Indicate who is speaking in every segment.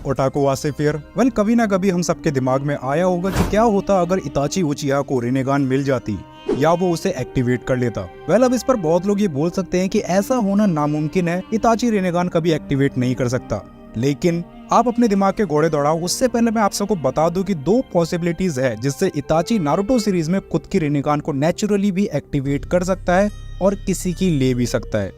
Speaker 1: ओटाको वासेफियर। Well, कभी ना कभी हम सबके दिमाग में आया होगा कि क्या होता अगर इताची उचिहा को रिनेगान मिल जाती या वो उसे एक्टिवेट कर लेता। वेल, अब इस पर बहुत लोग ये बोल सकते हैं कि ऐसा होना नामुमकिन है, इताची रिनेगान कभी एक्टिवेट नहीं कर सकता। लेकिन आप अपने दिमाग के घोड़े दौड़ाओ, उससे पहले मैं आप सबको बता दूं कि दो पॉसिबिलिटीज है जिससे इताची नारुतो सीरीज में खुद की रिनेगान को नेचुरली भी एक्टिवेट कर सकता है और किसी की ले भी सकता है।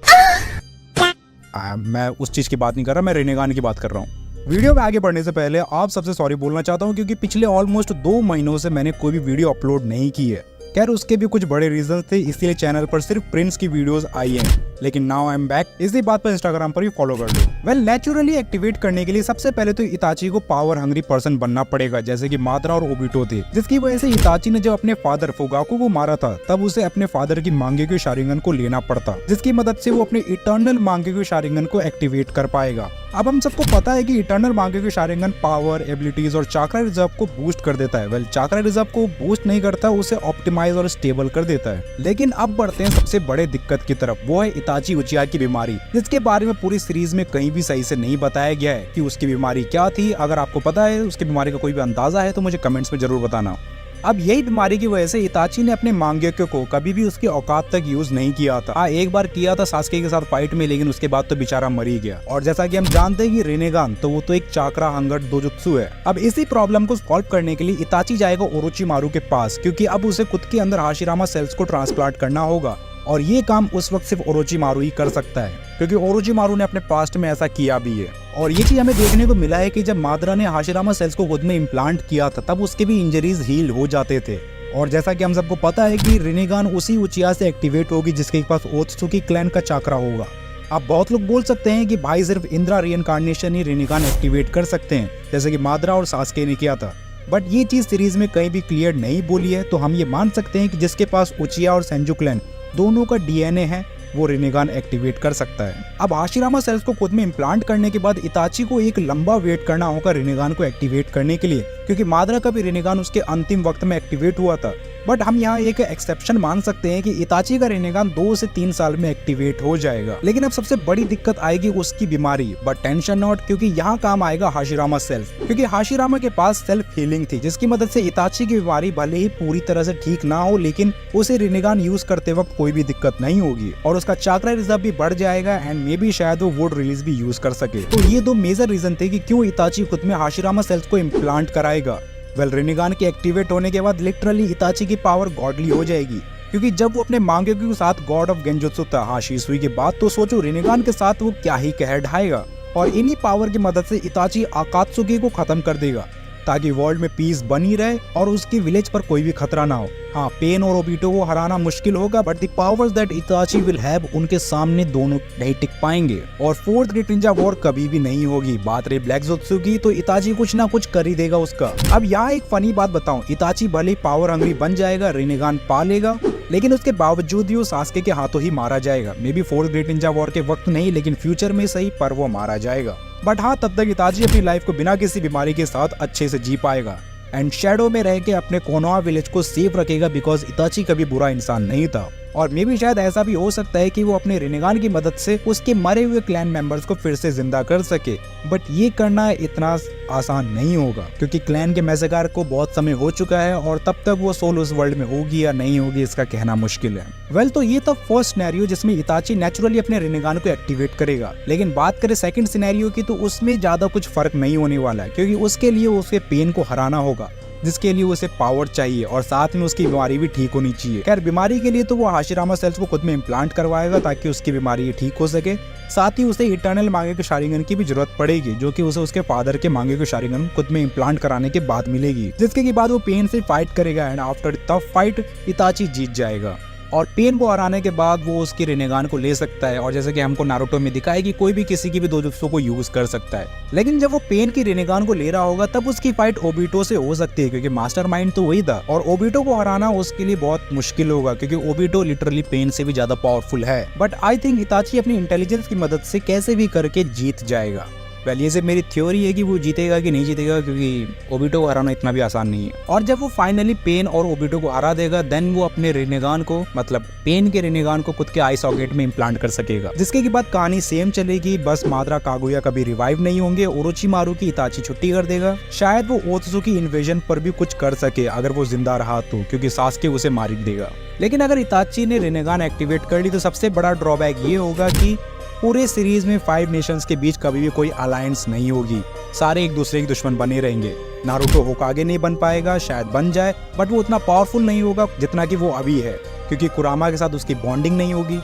Speaker 1: मैं उस चीज की बात नहीं कर रहा, मैं रिनेगान की बात कर रहा हूँ। वीडियो में आगे बढ़ने से पहले आप सबसे सॉरी बोलना चाहता हूँ क्योंकि पिछले ऑलमोस्ट 2 महीनों से मैंने कोई भी वीडियो अपलोड नहीं की है। खैर, उसके भी कुछ बड़े रीजन थे, इसलिए चैनल पर सिर्फ प्रिंस की वीडियोस आई हैं। लेकिन नाउ आई एम बैक, इसी बात पर इंस्टाग्राम पर भी फॉलो कर लो। वेल, नेचुरली एक्टिवेट करने के लिए सबसे पहले तो इताची को पावर हंग्री पर्सन बनना पड़ेगा, जैसे कि माद्रा और ओबिटो थे, जिसकी वजह से इताची ने जब अपने फादर फुगाकू को मारा था तब उसे अपने फादर की मांगेक्यू शारिंगन को लेना पड़ता, जिसकी मदद से वो अपने इटर्नल मांगेक्यू शारिंगन को एक्टिवेट कर पाएगा। अब हम सबको पता है कि इटर्नल मांगेक्यू शारिंगन पावर, एबिलिटीज और चाक्रा रिजर्व को बूस्ट कर देता है। वेल, चाक्रा रिजर्व को बूस्ट नहीं करता, उसे ऑप्टिमाइज और स्टेबल कर देता है। लेकिन अब बढ़ते हैं सबसे बड़े दिक्कत की तरफ, वो है इताची उचिहा की बीमारी, जिसके बारे में पूरी सीरीज में कहीं भी सही से नहीं बताया गया है कि उसकी बीमारी क्या थी। अगर आपको पता है, उसकी बीमारी का कोई भी अंदाजा है तो मुझे कमेंट्स में जरूर बताना। अब यही बीमारी की वजह से इताची ने अपने मांगेक्यू को कभी भी उसकी औकात तक यूज नहीं किया था। हाँ, एक बार किया था सास्के के साथ फाइट में, लेकिन उसके बाद तो बेचारा मर ही गया। और जैसा कि हम जानते हैं कि रिनेगान तो वो तो एक चाक्रा हंगर डोजुत्सु है। अब इसी प्रॉब्लम को सॉल्व करने के लिए इताची जाएगा ओरोचिमारू के पास, क्योंकि अब उसे खुद के अंदर हाशिरामा सेल्स को ट्रांसप्लांट करना होगा और ये काम उस वक्त सिर्फ ओरोचिमारू ही कर सकता है, क्योंकि ओरोचिमारू ने अपने पास्ट में ऐसा किया भी है। और ये चीज हमें देखने को मिला है कि जब माद्रा ने हाशिरामा सेल्स को खुद में इम्प्लांट किया था तब उसके भी इंजरीज हील हो जाते थे। और जैसा कि हम सबको पता है कि रिनेगान उसी उचिहा से एक्टिवेट होगी जिसके पास ओत्सुकी क्लैन का चाक्रा होगा। अब बहुत लोग बोल सकते हैं कि भाई सिर्फ इंद्रा रिइंकार्नेशन ही रिनेगान एक्टिवेट कर सकते हैं, जैसे कि माद्रा और सास्के ने किया था। बट ये चीज सीरीज में कहीं भी क्लियर नहीं बोली है, तो हम ये मान सकते हैं कि जिसके पास उचिहा और सेंजू क्लैन दोनों का डीएनए है वो रिनेगान एक्टिवेट कर सकता है। अब हाशिरामा सेल्स को खुद में इम्प्लांट करने के बाद इताची को एक लंबा वेट करना होगा रिनेगान को एक्टिवेट करने के लिए, क्योंकि माद्रा का भी रिनेगान उसके अंतिम वक्त में एक्टिवेट हुआ था। बट हम यहाँ एक एक्सेप्शन मान सकते हैं कि इताची का रिनेगान 2 से 3 साल में एक्टिवेट हो जाएगा। लेकिन अब सबसे बड़ी दिक्कत आएगी उसकी बीमारी, बट टेंशन नॉट, क्योंकि यहाँ काम आएगा हाशिरामा सेल्स, क्योंकि हाशिरामा के पास सेल्फ हीलिंग थी, जिसकी मदद से इताची की बीमारी भले ही पूरी तरह से ठीक ना हो, लेकिन उसे रिनेगान यूज करते वक्त कोई भी दिक्कत नहीं होगी और उसका चाक्रा रिजर्व भी बढ़ जाएगा एंड मे बी शायद वो वुड रिलीज भी यूज कर सके। तो ये 2 मेजर रीजन थे कि क्यों इताची खुद में हाशिरामा सेल्स को इम्प्लांट कराएगा। वेल, रिनेगान के एक्टिवेट होने के बाद लिटरली इताची की पावर गॉडली हो जाएगी, क्योंकि जब वो अपने मांगेक्यू के साथ गॉड ऑफ गेंजुत्सु था हाशिसुई के बाद, तो सोचो रिनेगान के साथ वो क्या ही कहर ढाएगा। और इन्हीं पावर की मदद से इताची आकात्सुकी को खत्म कर देगा ताकि वर्ल्ड में पीस बनी रहे और उसकी विलेज पर कोई भी खतरा ना हो। हाँ, पेन और ओबिटो को हराना मुश्किल होगा, but the powers that इताची will have उनके सामने दोनों नहीं टिक पाएंगे और 4th ग्रेट निंजा वॉर कभी भी नहीं होगी। बात रही ब्लैक ज़ुत्सु की, तो इताची कुछ ना कुछ कर ही देगा उसका। अब यहाँ एक फनी बात बताऊं, इताची भले पावर हंग्री बन जाएगा, रिनेगान पा लेगा, लेकिन उसके बावजूद भी वो सास्के के हाथों ही मारा जाएगा। May be 4th great Ninja war के वक्त नहीं, लेकिन फ्यूचर में सही, पर वो मारा जाएगा। बट हाँ, तब तक इताची अपनी लाइफ को बिना किसी बीमारी के साथ अच्छे से जी पाएगा एंड शैडो में रह के अपने कोनोहा विलेज को सेफ रखेगा, बिकॉज इताची कभी बुरा इंसान नहीं था। और मे भी शायद ऐसा भी हो सकता है कि वो अपने रिनेगान की मदद से उसके मरे हुए क्लैन मेंबर्स को फिर से जिंदा कर सके। बट ये करना इतना आसान नहीं होगा, क्योंकि क्लैन के मैसेकार को बहुत समय हो चुका है और तब तक वो सोल उस वर्ल्ड में होगी या नहीं होगी इसका कहना मुश्किल है। वेल, तो ये था फर्स्ट सिनेरियो जिसमें इताची नेचुरली अपने रिनेगान को एक्टिवेट करेगा। लेकिन बात करें सेकंड सिनेरियो की, तो उसमें ज्यादा कुछ फर्क नहीं होने वाला है, क्योंकि उसके लिए उसके पेन को हराना होगा, जिसके लिए उसे पावर चाहिए और साथ में उसकी बीमारी भी ठीक होनी चाहिए। खैर, बीमारी के लिए तो वो हाशिरामा सेल्स को खुद में इम्प्लांट करवाएगा ताकि उसकी बीमारी ठीक हो सके। साथ ही उसे इटर्नल मांगेक्यू शारिंगन की भी जरूरत पड़ेगी, जो कि उसे उसके फादर के मांगेक्यू शारिंगन खुद में इम्प्लांट कराने के बाद मिलेगी, जिसके बाद वो पेन से फाइट करेगा and after tough fight Itachi जीत जाएगा और पेन को हराने के बाद वो उसकी रिनेगान को ले सकता है। और जैसे कि हमको नारुतो में दिखाया कि कोई भी किसी की भी डोजुत्सु को यूज कर सकता है। लेकिन जब वो पेन की रिनेगान को ले रहा होगा तब उसकी फाइट ओबिटो से हो सकती है, क्योंकि मास्टरमाइंड तो वही था और ओबिटो को हराना उसके लिए बहुत मुश्किल होगा, क्योंकि ओबिटो लिटरली पेन से भी ज्यादा पावरफुल है। बट आई थिंक इताची अपनी इंटेलिजेंस की मदद से कैसे भी करके जीत जाएगा। वेल ये सिर्फ मेरी थ्योरी है कि वो जीतेगा कि नहीं जीतेगा, क्योंकि ओबिटो को हराना इतना भी आसान नहीं है। और जब वो फाइनली पेन और ओबिटो को हरा देगा, देन वो अपने रिनेगान को, मतलब पेन के रिनेगान को खुद के आई सॉकेट में इम्प्लांट कर सकेगा, जिसके के बाद कहानी सेम चलेगी। बस माद्रा कागुया कभी रिवाइव नहीं होंगे, ओरोचिमारू की इताची छुट्टी कर देगा। शायद वो ओत्सुकी इन्वेजन पर भी कुछ कर सके अगर वो जिंदा रहा तो, क्योंकि सास्के उसे मार ही देगा। लेकिन अगर इताची ने रिनेगान एक्टिवेट कर ली तो सबसे बड़ा ड्रॉबैक ये होगा कि पूरे सीरीज में 5 नेशंस के बीच कभी भी कोई अलायंस नहीं होगी, सारे एक दूसरे के दुश्मन बने रहेंगे। नारुतो होकागे नहीं बन पाएगा, शायद बन जाए, बट वो उतना पावरफुल नहीं होगा जितना कि वो अभी है, क्योंकि कुरामा के साथ उसकी बॉन्डिंग नहीं होगी।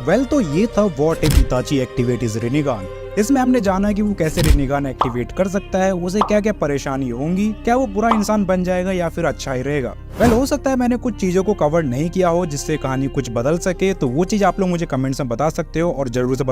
Speaker 1: वेल तो ये था what if Itachi activate his Rinnegan. इसमें हमने जाना कि वो कैसे रिनेगान एक्टिवेट कर सकता है, उसे क्या क्या परेशानी होंगी, क्या वो बुरा इंसान बन जाएगा या फिर अच्छा ही रहेगा। वेल हो सकता है मैंने कुछ चीजों को कवर नहीं किया हो जिससे कहानी कुछ बदल सके, तो वो चीज आप लोग मुझे कमेंट्स में बता सकते हो और जरूर से